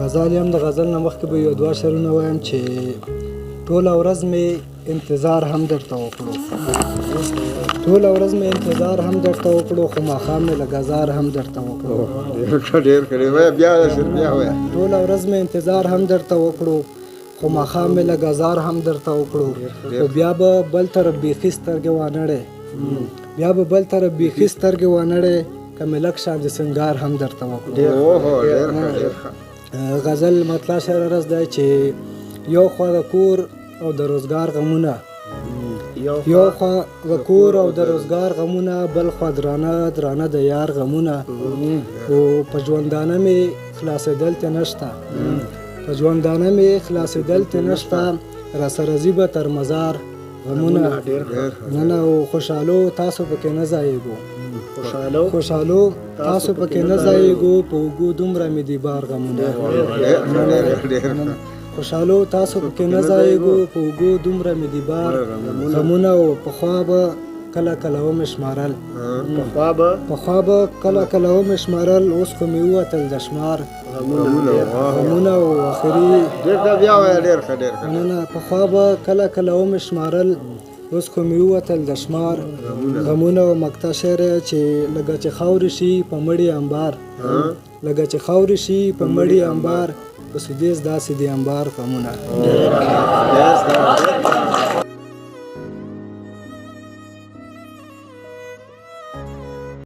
غزل یم د غزل نه مخکې به یو دوه شعرونه وایم چې ټوله ورځ مې انتظار هم درته وکړو ټوله ورځ مې انتظار هم درته وکړو خو ماښام مې لږ ازار هم درته وکړو ډېر کړی وایه بیا وایه ټوله ورځ مې انتظار هم درته وکړو خو ماښام مې لږ ازار هم درته وکړو خو بیا به بل طرف بیخي سترګې وانړې بیا به بل طرف بیخي سترګې وانړې که مې لږ شان د سنګار هم درته وکړو ډېر ښه غزل مطلع شعر عرض دی چې یو خوا د کور او د روزګار غمونه یو خوا د کور او د روزګار غمونه بل خوا درانه د یار غمونه او په ژوندانه مې خلاصېدل ته نشته په ژوندانه مې خلاصېدل ته نشته راسره ځي به تر مزار غمونه نه او خوشحالو تاسو پکې نه ځایېږو خوشحالو تاسو پکې نه ځایېږو په اوږو دومره مې دي بار غمونه خوشحالو تاسو پکې نه ځایېږو په اوږو دومره مې دي بار غمونه او پخوا به کله کله ومې شمارل پخوا به کله کله ومې شمارل اوس خو مې ووتل د شمار غمونه او آخري نه پخوا به کله کله ومې شمارل اوس خو مې ووتل د شمار غمونه او مقطع شعر چې لږه چې خاورې شي په مړي انبار لږه چې خاورې شي په مړي انبار په سودیس داسې د انبار غمونه